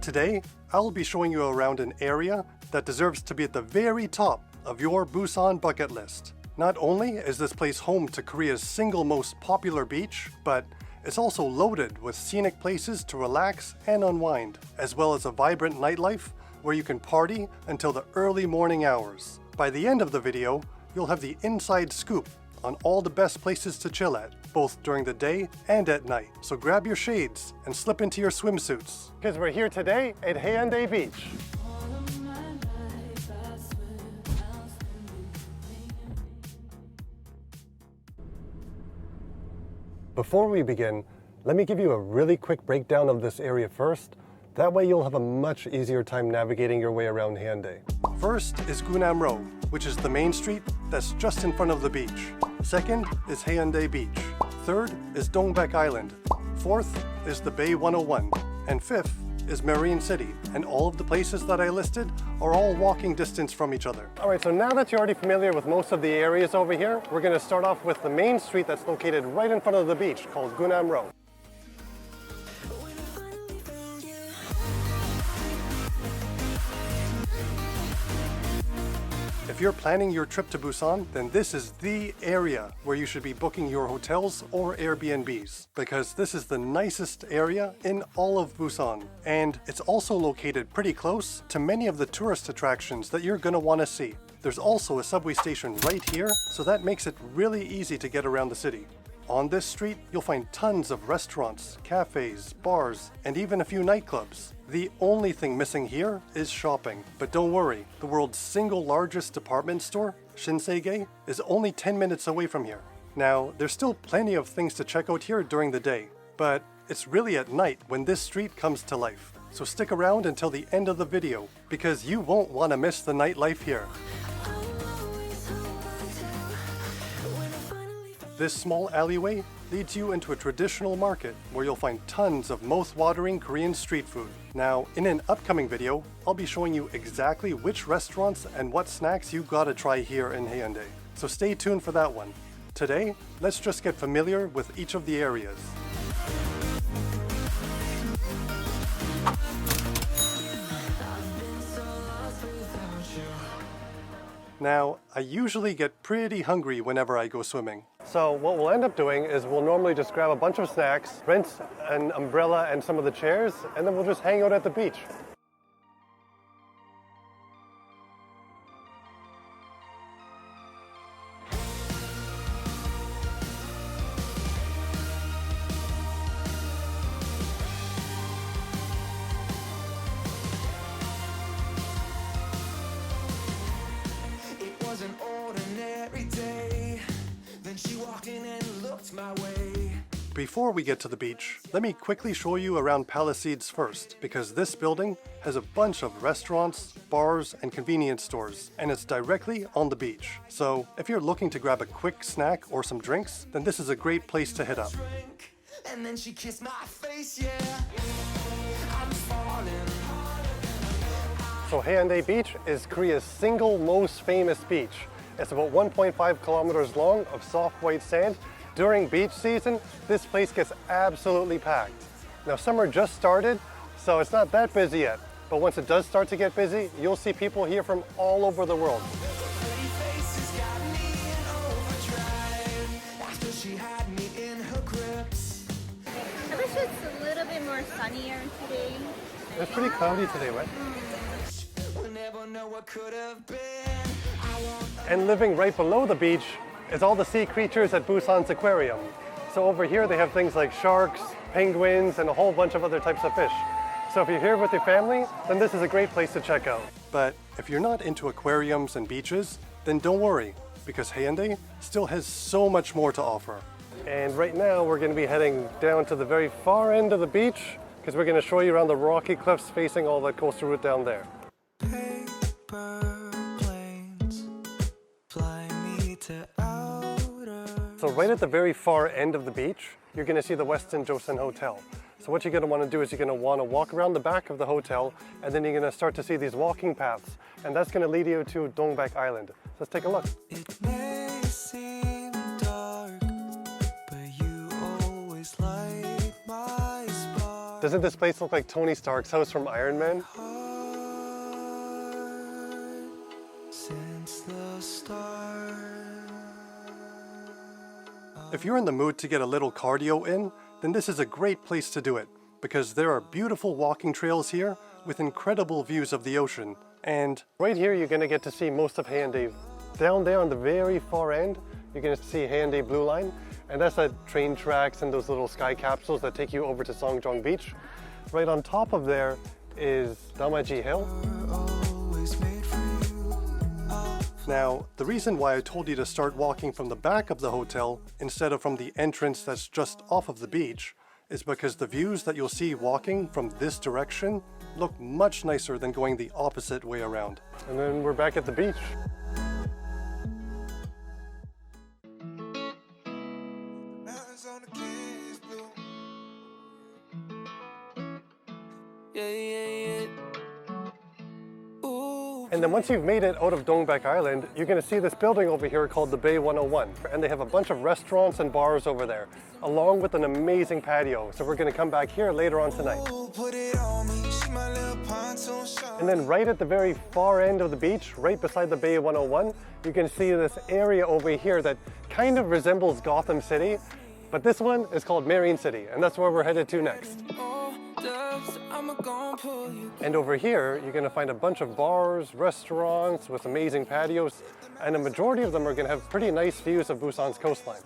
Today, I'll be showing you around an area that deserves to be at the very top of your Busan bucket list. Not only is this place home to Korea's single most popular beach, but it's also loaded with scenic places to relax and unwind, as well as a vibrant nightlife where you can party until the early morning hours. By the end of the video, you'll have the inside scoop on all the best places to chill at, both during the day and at night. So grab your shades and slip into your swimsuits, because we're here today at Haeundae Beach. Before we begin, let me give you a really quick breakdown of this area first. That way you'll have a much easier time navigating your way around Haeundae. First is Gunam-ro, which is the main street that's just in front of the beach. Second is Haeundae Beach. Third is Dongbaek Island. Fourth is the Bay 101. And fifth is Marine City. And all of the places that I listed are all walking distance from each other. All right, so now that you're already familiar with most of the areas over here, we're going to start off with the main street that's located right in front of the beach, called Gunam-ro. If you're planning your trip to Busan, then this is the area where you should be booking your hotels or Airbnbs, because this is the nicest area in all of Busan. And it's also located pretty close to many of the tourist attractions that you're gonna wanna see. There's also a subway station right here, so that makes it really easy to get around the city. On this street, you'll find tons of restaurants, cafes, bars, and even a few nightclubs. The only thing missing here is shopping. But don't worry, the world's single largest department store, Shinsegae, is only 10 minutes away from here. Now, there's still plenty of things to check out here during the day, but it's really at night when this street comes to life. So stick around until the end of the video, because you won't want to miss the nightlife here. This small alleyway leads you into a traditional market where you'll find tons of mouth-watering Korean street food. Now, in an upcoming video, I'll be showing you exactly which restaurants and what snacks you gotta try here in Haeundae. So stay tuned for that one. Today, let's just get familiar with each of the areas. Now, I usually get pretty hungry whenever I go swimming. So what we'll end up doing is we'll normally just grab a bunch of snacks, rent an umbrella and some of the chairs, and then we'll just hang out at the beach. An ordinary day. Then she walked in and looked my way. Before we get to the beach, let me quickly show you around Palisades first, because this building has a bunch of restaurants, bars, and convenience stores, and it's directly on the beach. So if you're looking to grab a quick snack or some drinks, then this is a great place to hit up. And then she kissed my face, yeah. I'm falling. So Haeundae Beach is Korea's single most famous beach. It's about 1.5 kilometers long of soft white sand. During beach season, this place gets absolutely packed. Now summer just started, so it's not that busy yet. But once it does start to get busy, you'll see people here from all over the world. I wish it's a little bit more sunnier today. It's pretty cloudy today, right? And living right below the beach is all the sea creatures at Busan's aquarium. So over here they have things like sharks, penguins, and a whole bunch of other types of fish. So if you're here with your family, then this is a great place to check out. But if you're not into aquariums and beaches, then don't worry, because Haeundae still has so much more to offer. And right now we're going to be heading down to the very far end of the beach, because we're going to show you around the rocky cliffs facing all that coastal route down there. So right at the very far end of the beach, you're going to see the Westin Joseon Hotel. So what you're going to want to do is you're going to want to walk around the back of the hotel, and then you're going to start to see these walking paths, and that's going to lead you to Dongbaek Island. So let's take a look. It may seem dark, but you always light my spark. Doesn't this place look like Tony Stark's house from Iron Man? Since the start. If you're in the mood to get a little cardio in, then this is a great place to do it, because there are beautiful walking trails here with incredible views of the ocean. And right here you're going to get to see most of Haeundae. Down there on the very far end, you're going to see Haeundae Blue Line, and that's the train tracks and those little sky capsules that take you over to Songjong Beach. Right on top of there is Damaji Hill. Now, the reason why I told you to start walking from the back of the hotel instead of from the entrance that's just off of the beach is because the views that you'll see walking from this direction look much nicer than going the opposite way around. And then we're back at the beach. And then once you've made it out of Dongbaek Island, you're going to see this building over here called the Bay 101. And they have a bunch of restaurants and bars over there, along with an amazing patio. So we're going to come back here later on tonight. And then right at the very far end of the beach, right beside the Bay 101, you can see this area over here that kind of resembles Gotham City. But this one is called Marine City, and that's where we're headed to next. And over here, you're going to find a bunch of bars, restaurants with amazing patios, and a majority of them are going to have pretty nice views of Busan's coastline.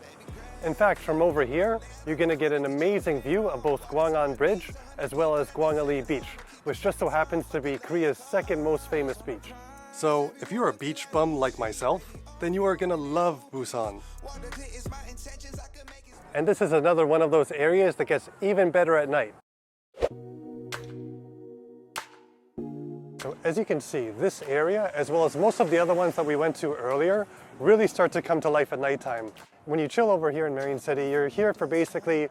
In fact, from over here, you're going to get an amazing view of both Gwangan Bridge as well as Gwangali Beach, which just so happens to be Korea's second most famous beach. So if you're a beach bum like myself, then you are going to love Busan. And this is another one of those areas that gets even better at night. So as you can see, this area, as well as most of the other ones that we went to earlier, really start to come to life at nighttime. When you chill over here in Marine City, you're here for basically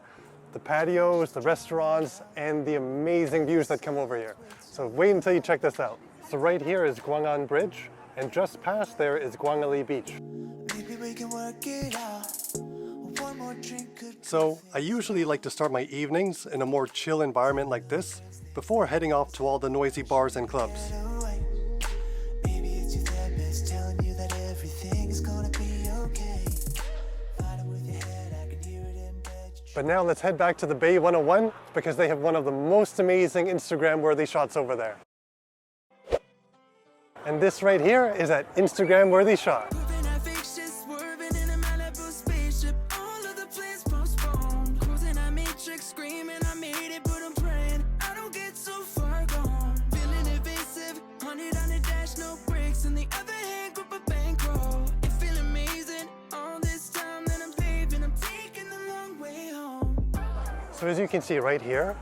the patios, the restaurants, and the amazing views that come over here. So wait until you check this out. So right here is Gwangan Bridge, and just past there is Gwangali Beach. Maybe we can work it out. One more drink could... So I usually like to start my evenings in a more chill environment like this, before heading off to all the noisy bars and clubs. Maybe it's your therapist telling you that everything's gonna be okay. Fight it with your head, I can hear it in bed. But now let's head back to the Bay 101 because they have one of the most amazing Instagram-worthy shots over there. And this right here is that Instagram-worthy shot. So as you can see right here,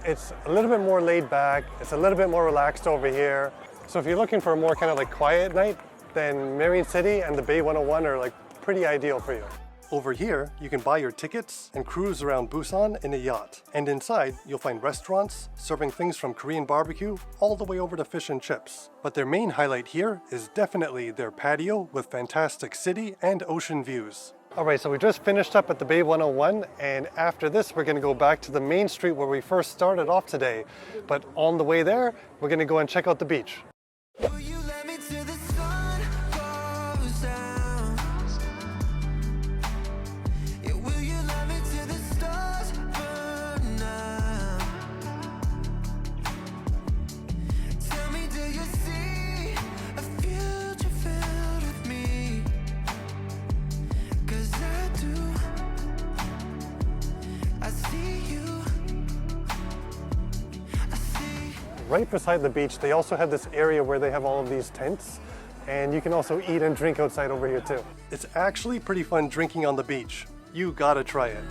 it's a little bit more laid back, it's a little bit more relaxed over here. So if you're looking for a more kind of like quiet night, then Marine City and the Bay 101 are like pretty ideal for you. Over here, you can buy your tickets and cruise around Busan in a yacht. And inside, you'll find restaurants serving things from Korean barbecue all the way over to fish and chips. But their main highlight here is definitely their patio with fantastic city and ocean views. Alright, so we just finished up at the Bay 101, and after this we're going to go back to the main street where we first started off today. But on the way there, we're going to go and check out the beach. Will you let me till the sun goes down? Yeah, will you let me till the stars burn out? Tell me, do you see a future filled with me? 'Cause I do. I see you. I see. Right beside the beach, they also have this area where they have all of these tents, and you can also eat and drink outside over here too. It's actually pretty fun drinking on the beach. You gotta try it.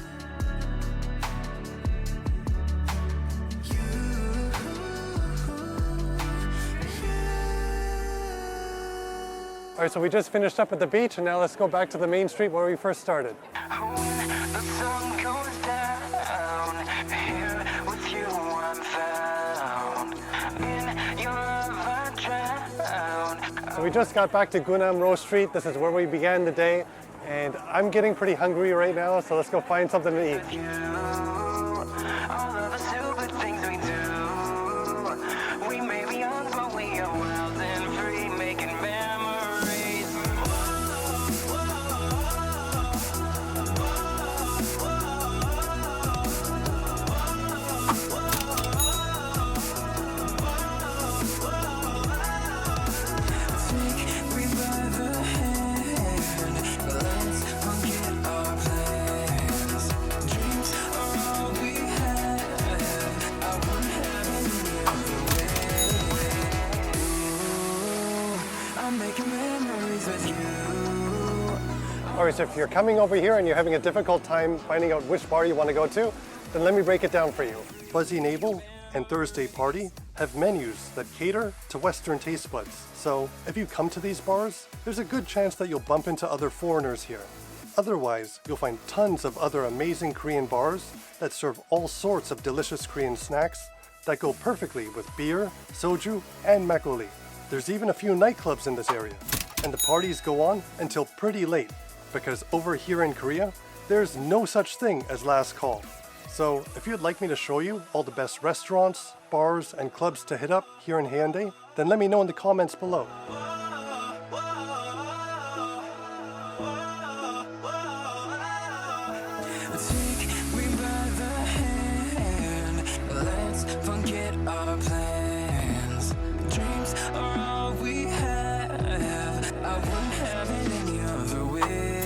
All right, so we just finished up at the beach, and now let's go back to the main street where we first started. When the sun goes down, here with you I'm found. In your love I drown. So we just got back to Gunam-ro Street. This is where we began the day, and I'm getting pretty hungry right now, so let's go find something to eat. You All of the stupid things we do. We may be young, but we are wild and free, making memories. Take me by the hand, let's forget our plans. Dreams are all we have. I wouldn't have any other way. Ooh, I'm making memories with you. Alright, so if you're coming over here and you're having a difficult time finding out which bar you want to go to, then let me break it down for you. Fuzzy Navel and Thursday Party have menus that cater to Western taste buds. So if you come to these bars, there's a good chance that you'll bump into other foreigners here. Otherwise, you'll find tons of other amazing Korean bars that serve all sorts of delicious Korean snacks that go perfectly with beer, soju, and makgeolli. There's even a few nightclubs in this area, and the parties go on until pretty late, because over here in Korea, there's no such thing as last call. So if you'd like me to show you all the best restaurants, bars, and clubs to hit up here in Haeundae, then let me know in the comments below. Take me by the hand, let's forget our plans. Dreams are all we have. I wouldn't have it any other way.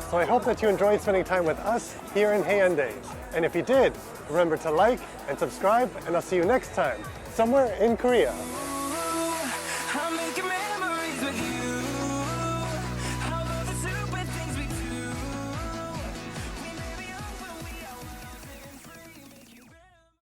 So I hope that you enjoyed spending time with us here in Haeundae. And if you did, remember to like and subscribe, and I'll see you next time, somewhere in Korea.